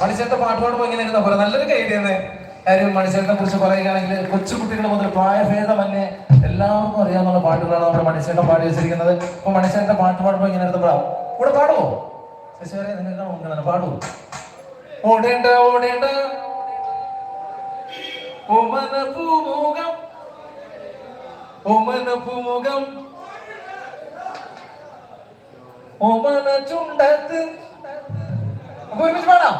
മണിച്ചേട്ട പാട്ട് പാടുമ്പോൾ ഇങ്ങനെ ഇരുന്ന പോലെ നല്ലൊരു കൈഡിയെന്ന് കാര്യം മണിച്ചേട്ടനെ കുറിച്ച് പറയുകയാണെങ്കിൽ കൊച്ചുകുട്ടികൾ മുതൽ പ്രായഭേദമന്യേ എല്ലാവർക്കും അറിയാവുന്ന പാട്ടുകളാണ് നമ്മുടെ മണിച്ചേട്ടൻ പാടി വെച്ചിരിക്കുന്നത്. അപ്പൊ മണിച്ചേട്ടന്റെ പാട്ട് പാടുമ്പോൾ ഇങ്ങനെ ഇരുന്നപ്പോഴാ കൂടെ പാടുവോ ശശിവരെ നിങ്ങൾക്ക് മുൻഗണന പാടുവോ? ഓടേണ്ട ഓടേണ്ട ഓമന പൂമുഖം ഓമന പൂമുഖം ഓമന ചുണ്ടത്ത് ഒരുമിച്ച് പാടാം.